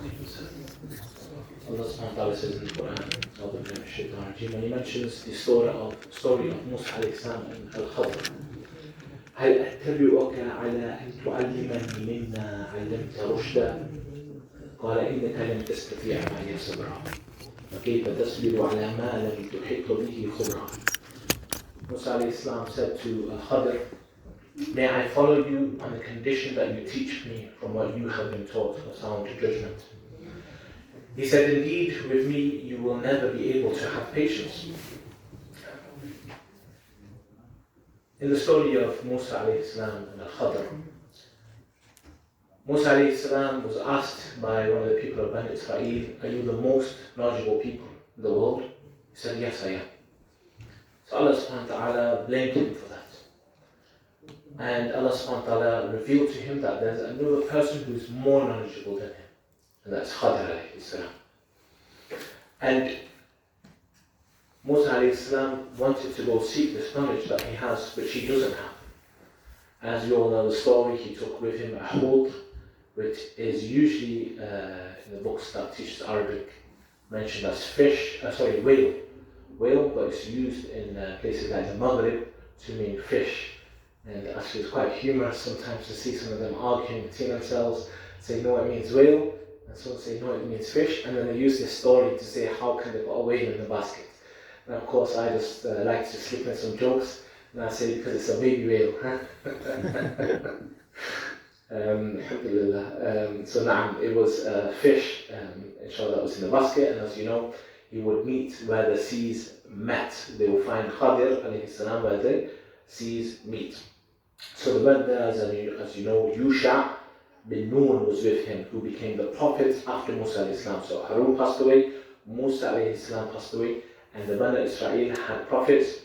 Allah subhanahu wa ta'ala says in the Quran, when he mentions the story of Musa alayhi salam and Khadr, هل أتبعك على أن تعلمني مما علمت رشدا قال إنك لن تستطيع معي صبرا وكيف تصبر على ما لم تحط به خبرا. Musa alayhi salam said to Khadr, may I follow you on the condition that you teach me from what you have been taught of sound judgment. He said, indeed, with me you will never be able to have patience. In the story of Musa alayhi salam and Khadr, Musa alayhi salam was asked by one of the people of Bani Israel, are you the most knowledgeable people in the world? He said, yes, I am. So Allah subhanahu wa ta'ala blamed him for that. And Allah subhanahu wa ta'ala revealed to him that there's another person who is more knowledgeable than him, and that's Khadr alayhi salam. And Musa alayhi salam wanted to go seek this knowledge that he has, which he doesn't have. As you all know the story, he took with him a hood, which is usually in the books that teach Arabic mentioned as whale, but it's used in places like the Maghrib to mean fish. And actually it's quite humorous sometimes to see some of them arguing between themselves, say no it means whale, and some say no it means fish, and then they use this story to say how can they put a whale in the basket. And of course I just like to slip in some jokes, and I say because it's a baby whale. Alhamdulillah. So na'am, it was fish, inshallah, that was in the basket, and as you know, he would meet where the seas met. They will find Khadr alayhi salam where the seas meet. So the word there, as you know, Yusha bin Nun was with him, who became the prophet after Musa alayhi salam. So Harun passed away, Musa alayhi salam passed away, and the Bani Israel had prophets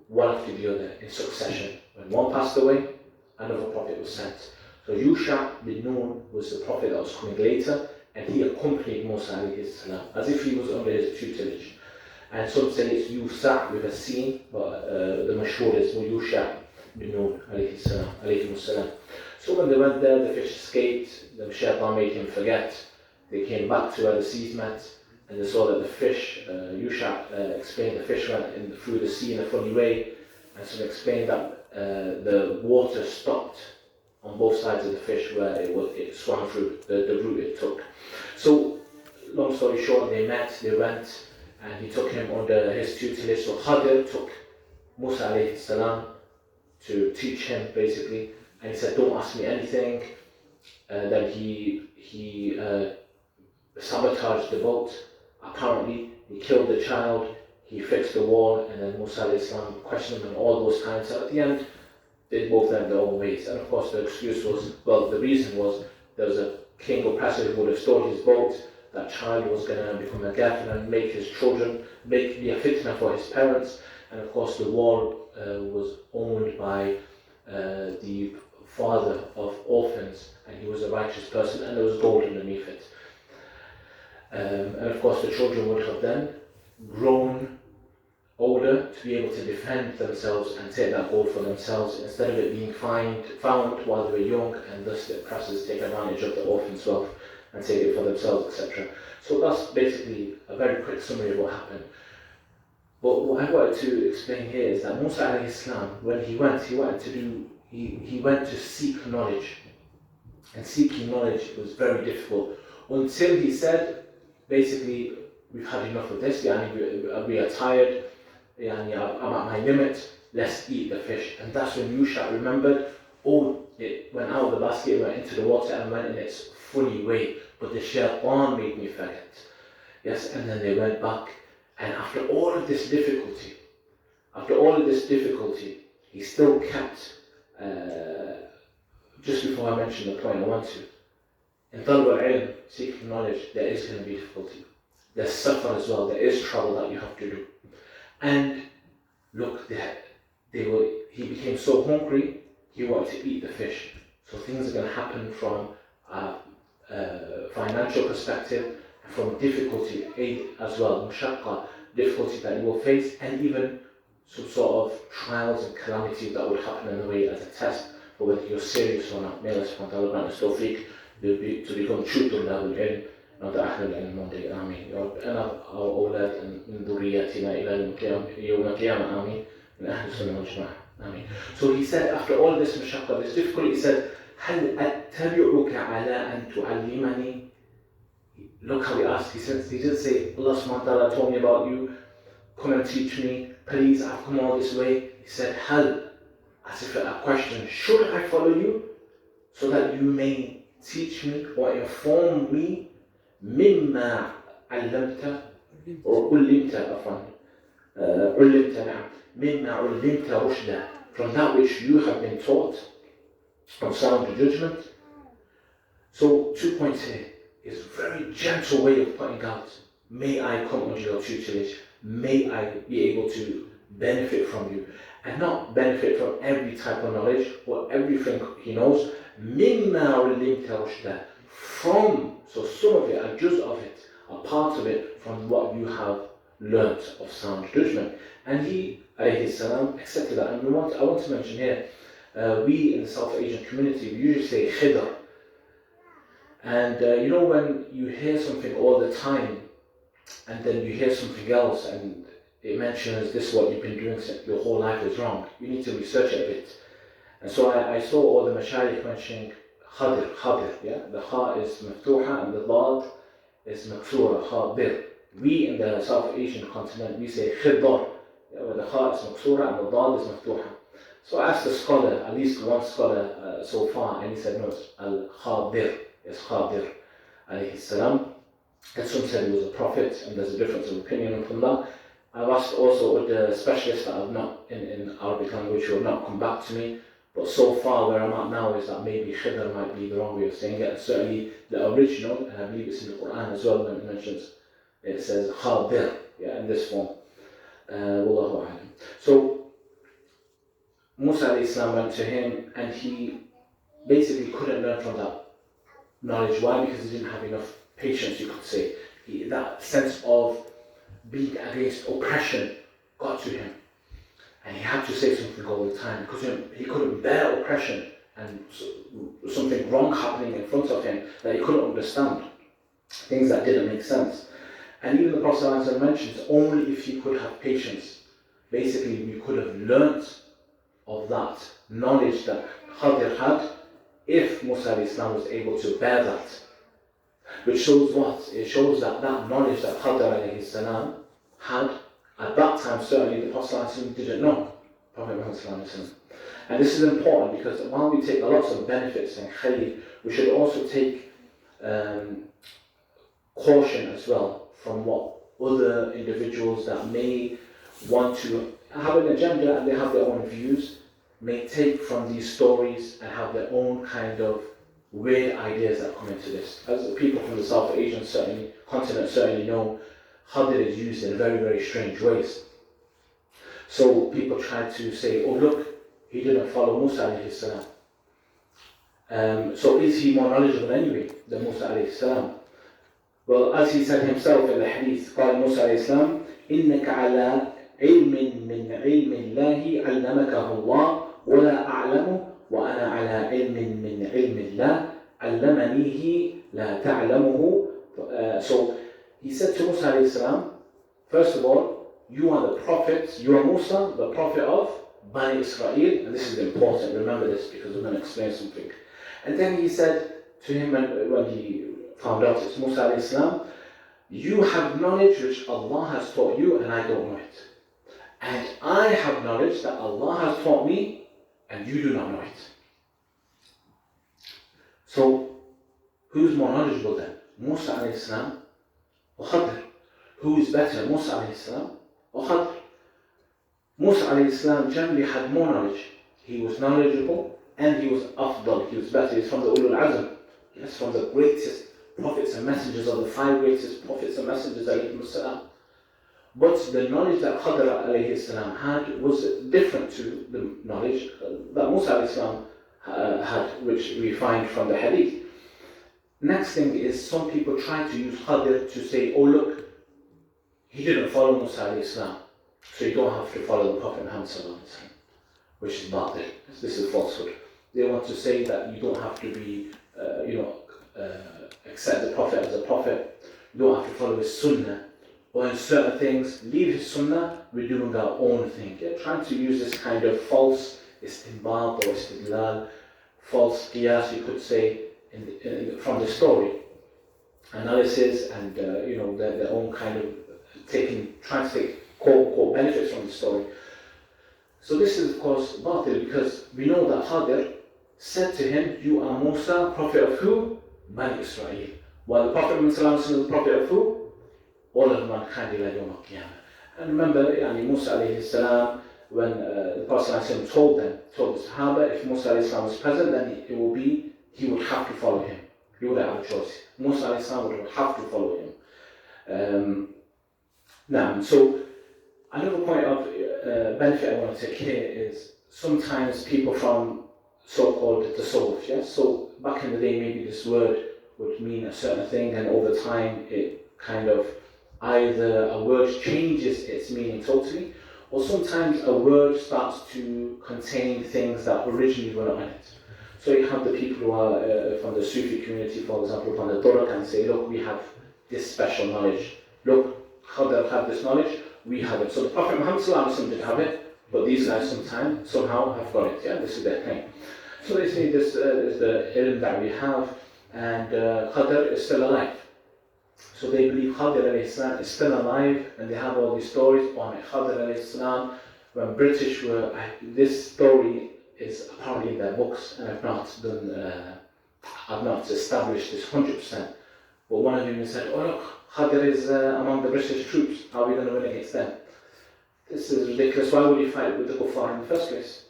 one after the other in succession. When one passed away, another prophet was sent. So Yusha bin Nun was the prophet that was coming later, and he accompanied Musa alayhi salam as if he was under his tutelage. And some say it's Yusa with a sin, but the mashhur is Yusha bin Nun alayhi salam. So when they went there, the fish escaped, the shaitan made him forget. They came back to where the seas met, and they saw that the fish, Yusha explained the fish went through the sea in a funny way, and so explained that the water stopped on both sides of the fish where it swam through, the route it took. So, long story short, they met, they went, and he took him under his tutelage. So Khadr took Musa alayhi salam to teach him basically, and he said, don't ask me anything. Then he sabotaged the boat. Apparently, he killed the child, he fixed the wall, and then Musa alayhi salam questioned him and all those times. So at the end, they both went their own ways. And of course the excuse was, well, the reason was there was a king oppressor who would have stored his boat. That child was going to become a gaffer and make his children, be a fitna for his parents. And of course the wall was owned by the father of orphans, and he was a righteous person, and there was gold underneath it. And of course the children would have then grown older to be able to defend themselves and take that gold for themselves, instead of it being found while they were young, and thus the oppressors take advantage of the orphan's wealth and take it for themselves, etc. So that's basically a very quick summary of what happened. But what I wanted to explain here is that Musa alayhi salam, when he went to seek knowledge, and seeking knowledge was very difficult until he said, basically, we've had enough of this, we are tired, I'm at my limit, let's eat the fish. And that's when Yusha remembered, it went out of the basket, went into the water and went in its funny way, but the shaitan made me forget. Yes, and then they went back, and after all of this difficulty, he still kept, just before I mention the point I want to, in talab al-ilm, seeking knowledge, there is going to be difficulty. There's suffer as well, there is trouble that you have to do. And look, he became so hungry, he wanted to eat the fish. So things are going to happen from a financial perspective, from difficulty as well, mushaqqa, difficulty that you will face, and even some sort of trials and calamities that would happen in the way as a test for whether you're serious or not. May Allah subhanahu wa ta'ala grant us tawfiq to become true طلاب العلم نضع أهل العلم one day آمين يا رب أنا أو أولاد من ذرياتنا إلى يوم القيامة آمين من أهل السنة والجماعة آمين. So he said after all this مشقة, this difficulty, he said هل أتبعك على أن تعلمني. Look how he asked. He didn't say Allah subhanahu wa ta'ala told me about you, come and teach me, please, I've come all this way. He said هل, as if a question, should I follow you so that you may teach me or inform me مما علمت or علمت عفوا علمت نعم مما علمت رشدا, from that which you have been taught of sound judgment. So 2 points here is a very gentle way of pointing out, may I come under your tutelage, may I be able to benefit from you, and not benefit from every type of knowledge or everything he knows. مما علمت رشدا, from, so some of it, a juz of it, a part of it from what you have learnt of sound judgment. And he, alayhi salam, accepted that. And I want to mention here, we in the South Asian community, we usually say Khadr. And you know when you hear something all the time, and then you hear something else, and it mentions this is what you've been doing your whole life is wrong, you need to research it a bit. And so I saw all the mashayikh mentioning Khadr, yeah? The kha is maftuha and the dad is maksura, Khadr. We in the South Asian continent, we say Khidr, yeah, where the kha is maksura and the dad is maftuha. So I asked a scholar, at least one scholar so far, and he said no, it's Al-Khadr, it's Khadr, alayhi salam. And some said he was a prophet, and there's a difference of opinion on that. I've asked also with the specialists that have not, in Arabic language, who have not come back to me. But so far where I'm at now is that maybe Khidr might be the wrong way of saying it. And certainly the original, and I believe it's in the Quran as well when it mentions, it says Khadr, yeah, in this form. Wallahu a'lam. So Musa alayhi salam went to him and he basically couldn't learn from that knowledge. Why? Because he didn't have enough patience, you could say. That sense of being against oppression got to him. And he had to say something all the time because he couldn't bear oppression and something wrong happening in front of him that he couldn't understand. Things that didn't make sense. And even the Prophet mentions only if he could have patience. Basically, we could have learnt of that knowledge that Khadr had if Musa was able to bear that. Which shows what? It shows that knowledge that Khadr had at that time, certainly the Prophet didn't know. Prophet Muhammad. And this is important because while we take a lot of benefits and khayr, we should also take caution as well from what other individuals that may want to have an agenda and they have their own views may take from these stories and have their own kind of weird ideas that come into this. As the people from the South Asian continent certainly know, Khadr is used in very, very strange ways. So people try to say, oh look, he didn't follow Musa alayhi salam. So is he more knowledgeable anyway than Musa alayhi salam? Well, as he said himself in the hadith, قال موسى عليه السلام إنك على علم من علم الله علمكه الله ولا أعلمه وأنا على علم من علم الله علمنيه لا تعلمه. So he said to Musa alayhi salam, first of all, you are the prophet, you are Musa, the prophet of Bani Israel, and this is important, remember this because we're going to explain something. And then he said to him when he found out it's Musa alayhi salam, you have knowledge which Allah has taught you and I don't know it. And I have knowledge that Allah has taught me and you do not know it. So, who's more knowledgeable then? Musa alayhi salam or Khadr? Who is better, Musa alayhi salam or Khadr? Musa alayhi salam generally had more knowledge. He was knowledgeable and he was afdal, he was better. He's from the Ulul Azm. He's from the greatest prophets and messengers, or the 5 greatest prophets and messengers alayhi salam. But the knowledge that Khadr alayhi salam had was different to the knowledge that Musa alayhi salam had, which we find from the hadith. Next thing is some people try to use Khadr to say, oh look, he didn't follow Musa alayhi salam, so you don't have to follow the Prophet Muhammad sallallahu alaihi wasallam, which is batil. This is falsehood. They want to say that you don't have to be, accept the Prophet as a Prophet, we don't have to follow his Sunnah, or in certain things, leave his Sunnah, we're doing our own thing. Yeah? Trying to use this kind of false istinbat or istidlal, false qiyas, you could say, from the story. Analysis and their own kind of trying to take quote benefits from the story. So this is of course batil, because we know that Khadr said to him, "You are Musa, prophet of who? Bani Israel." While the Prophet is the prophet of who? All of mankind ila yawm al-qiyamah. And remember, Musa alayhi salam, when the Prophet told the Sahaba, if Musa alayhi salam was present, then he would have to follow him. He wouldn't have a choice. Musa alayhi salam would have to follow him. Now, so another point of benefit I want to take here is sometimes people from so-called tasawwuf, yeah? So back in the day, maybe this word would mean a certain thing, and over time it kind of either a word changes its meaning totally, or sometimes a word starts to contain things that originally were not in it. So you have the people who are from the Sufi community, for example, from the Turuq, and say, look, we have this special knowledge. Look, Khadr had this knowledge, we have it. So the Prophet Muhammad didn't have it, but these guys somehow have got it. Yeah, this is their claim. So they say this is the ilm that we have, and Khadr is still alive. So they believe Khadr alayhi salam is still alive, and they have all these stories on it. Khadr alayhi salam, when British were, this story is apparently in their books, and I've not established this 100%. But one of them said, "Oh look, Khadr is among the British troops. How are we going to win against them? This is ridiculous. Why would he fight with the kuffar in the first place?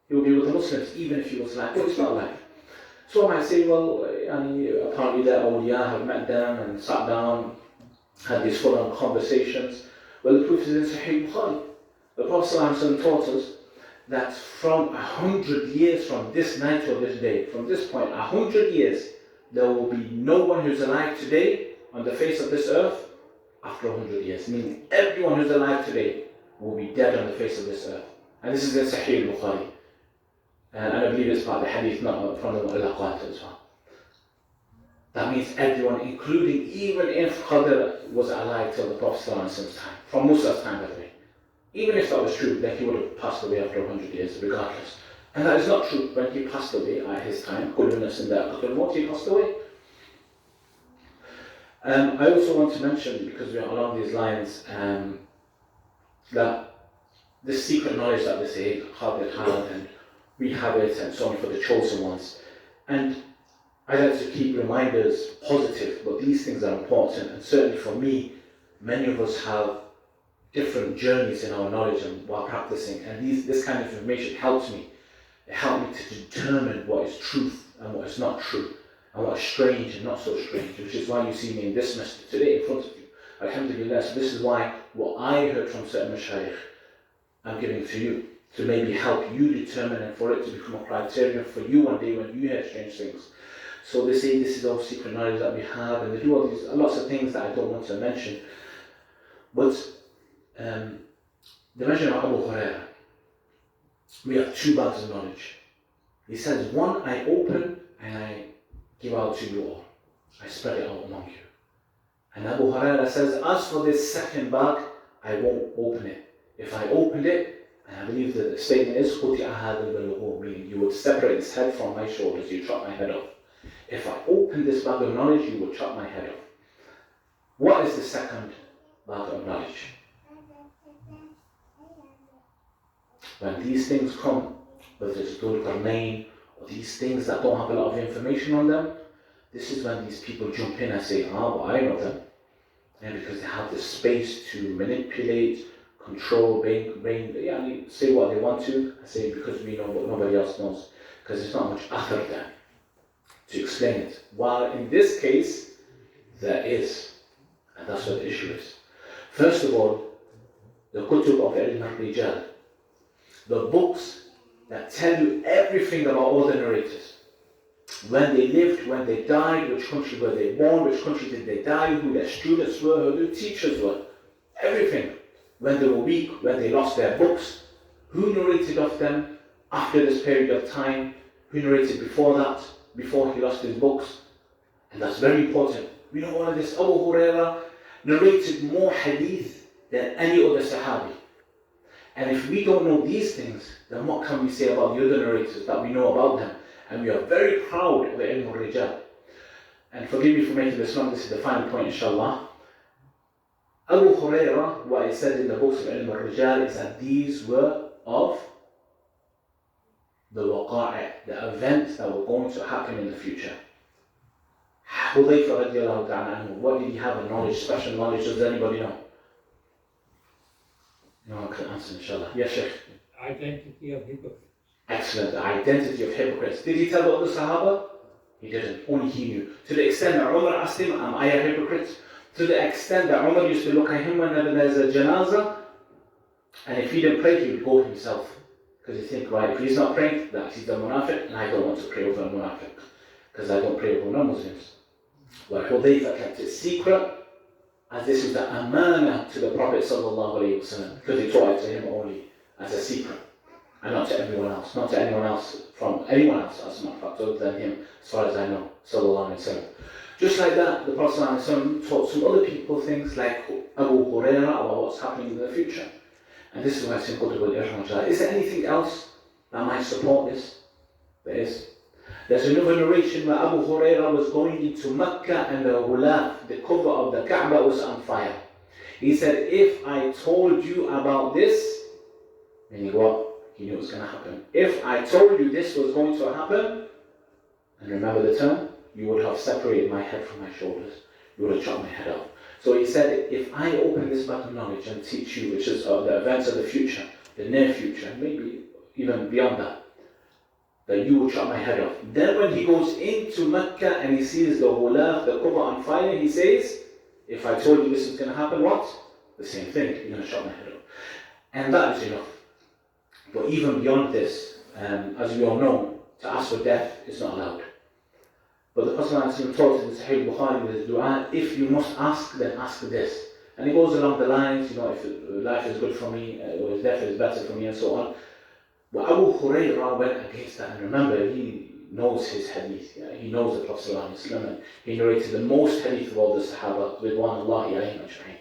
He would be with the Muslims, even if he was alive." Well, he's not alive. So I might say, well, apparently the awliya have met them and sat down, had these full-on conversations. Well, the proof is in Sahih Bukhari. The Prophet ﷺ taught us that from 100 years from this night till this day, from this point, 100 years, there will be no one who's alive today on the face of this earth after 100 years. Meaning everyone who's alive today will be dead on the face of this earth. And this is in Sahih Bukhari. And I believe it's part of the hadith, not from the Mu'allaqat as well. That means everyone, including even if Khadr was alive till the Prophet's time, from Musa's time, by the way. Even if that was true, then he would have passed away after 100 years, regardless. And that is not true. When he passed away at his time, he passed away. I also want to mention, because we are along these lines, that this secret knowledge that they say Khadr had, and we have it, and so on, for the chosen ones. And I like to keep reminders positive, but these things are important. And certainly for me, many of us have different journeys in our knowledge and while practicing, and this kind of information helps me. It helped me to determine what is truth and what is not true, and what is strange and not so strange, which is why you see me in this masjid today in front of you. Alhamdulillah. So this is why what I heard from certain mashayikh, I'm giving to you, to maybe help you determine, and for it to become a criterion for you one day when you hear strange things. So they say this is all secret knowledge that we have, and they do all these lots of things that I don't want to mention. But the mention of Abu Hurairah, we have two bags of knowledge. He says, one I open and I give out to you all. I spread it out among you. And Abu Hurairah says, as for this second bag, I won't open it. If I opened it, and I believe that the statement is, meaning you would separate this head from my shoulders, you chop my head off. If I open this bag of knowledge, you will chop my head off. What is the second bag of knowledge? When these things come, whether it's Dhul Qarnayn or these things that don't have a lot of information on them, this is when these people jump in and say, well, I know them. And because they have the space to manipulate, control, say what they want to. I say because we know what nobody else knows. Because there's not much other than to explain it. While in this case, there is. And that's what the issue is. First of all, the kutub of Ilm al-Rijal, the books that tell you everything about all the narrators. When they lived, when they died, which country were they born, which country did they die, who their students were, who their teachers were. Everything. When they were weak, when they lost their books, who narrated of them after this period of time, who narrated before that, before he lost his books. And that's very important. We know all of this. Abu Hurairah narrated more hadith than any other Sahabi. And if we don't know these things, then what can we say about the other narrators that we know about them? And we are very proud of the ilm al-rijal. And forgive me for making this long, this is the final point, inshallah. Abu Hurairah, what he said in the books of ilm al-rijal is that these were of the waqa'i', the events that were going to happen in the future. Hudayfa radiallahu ta'ala anhu, what did he have a knowledge, special knowledge? Does anybody know? No one can answer, inshallah. Yes, Sheikh. Identity of hypocrites. Excellent, the identity of hypocrites. Did he tell the other Sahaba? He didn't, only he knew. To the extent that Umar asked him, am I a hypocrite? To the extent that Umar used to look at him whenever there's a janazah, and if he didn't pray, he would go himself. Because you think, right, if he's not praying, that he's a munafiq, and I don't want to pray over a munafiq, because I don't pray over non-Muslims. Well, Hudayfa kept it secret, as this is the amana to the Prophet ﷺ, because he taught it to him only as a secret, and not to everyone else, not to anyone else, from anyone else, as a matter of fact, other than him, as far as I know, ﷺ. Just like that, the Prophet ﷺ taught some other people things like Abu Hurairah about what's happening in the future. And this is why it's in Khadr wal-Irham. Is there anything else that might support this? There is. There's another narration where Abu Hurairah was going into Mecca and the ghulaf, the cover of the Kaaba, was on fire. He said, if I told you about this, meaning what? He knew it was going to happen. If I told you this was going to happen, and remember the term, you would have separated my head from my shoulders. You would have chopped my head off. So he said, if I open this bag of knowledge and teach you, which is the events of the future, the near future, maybe even beyond that, that you will chop my head off. Then when he goes into Mecca and he sees the ghulaf, the cover on fire, he says, if I told you this is going to happen, what? The same thing, you're going to chop my head off. And that is enough. But even beyond this, as we all know, to ask for death is not allowed. But the Prophet taught in Sahih Bukhari with his dua, if you must ask, then ask this. And it goes along the lines, if life is good for me, or death is better for me, and so on. But Abu Hurairah went against that, and remember, he knows his hadith, he knows the Prophet ﷺ, he narrated the most hadith of all the Sahaba, Ridwanullahi alayhim ajma'in.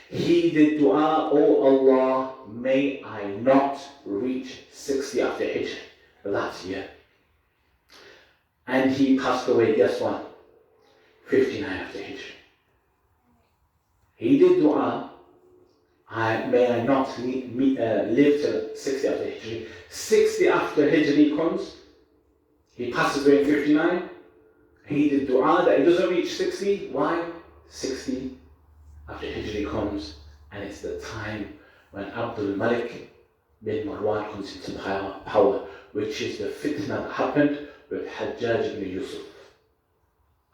He did dua, oh Allah, may I not reach 60 after Hijr, that year. And he passed away, guess what? 59 after Hijr. He did dua, may I not live till 60 after Hijri. 60 after Hijri comes, he passes away in 59. He did dua that he doesn't reach 60. Why? 60 after Hijri comes, and it's the time when Abdul Malik bin Marwan comes into power, which is the fitna that happened with Hajjaj ibn Yusuf.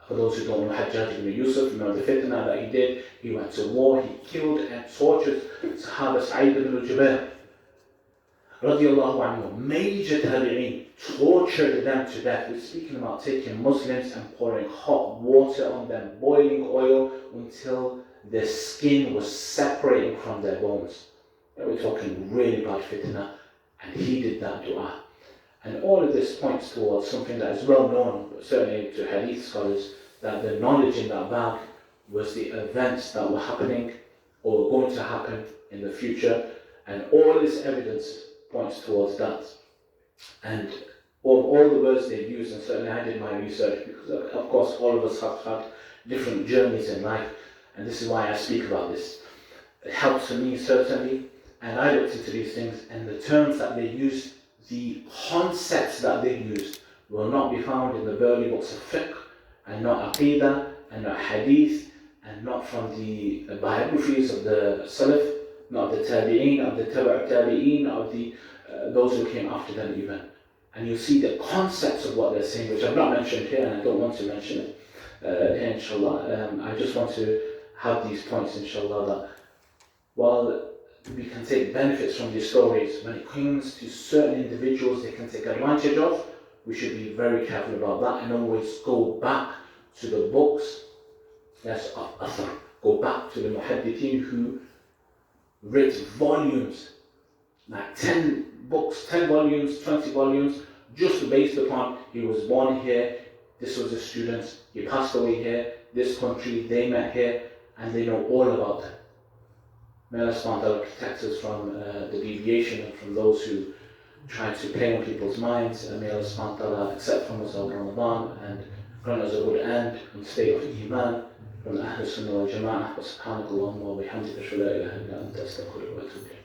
For those who don't know Hajjaj ibn Yusuf, remember the fitna that he did. He went to war, he killed and tortured Sahaba Sa'id ibn al-Jubair radiallahu anhu, major tabi'een, tortured them to death. We're speaking about taking Muslims and pouring hot water on them, boiling oil until their skin was separating from their bones. We're talking really bad fitna, and he did that dua. And all of this points towards something that is well known, certainly to hadith scholars, that the knowledge in that bag was the events that were happening or were going to happen in the future, and all this evidence points towards that. And all the words they use, and certainly I did my research, because of course all of us have had different journeys in life, and this is why I speak about this. It helps for me certainly, and I looked into these things, and the terms that they used, the concepts that they used, will not be found in the early books of fiqh, and not aqidah, and not hadith, and not from the biographies of the salaf, not the tabi'een, of the tabi'een, of the those who came after them even. And you see the concepts of what they're saying, which I've not mentioned here, and I don't want to mention it here, inshallah. I just want to have these points, inshallah, that while we can take benefits from these stories, when it comes to certain individuals they can take advantage of, we should be very careful about that, and always go back to the books, go back to the muhaddithin who wrote volumes, like 10 books, 10 volumes, 20 volumes, just based upon he was born here, this was a student, he passed away here, this country, they met here, and they know all about them. May Allah subhanahu wa ta'ala protect us from the deviation and from those who try to play on people's minds, and may Allah subhanahu wa ta'ala accept from us our Ramadan and grant us a good end and state of Iman from the Ahl Sunnah wal Jama'ah. Wa subhanakallahumma wa bihamdika ashhadu an la ilaha illa anta astaghfiruka wa atubu ilayk.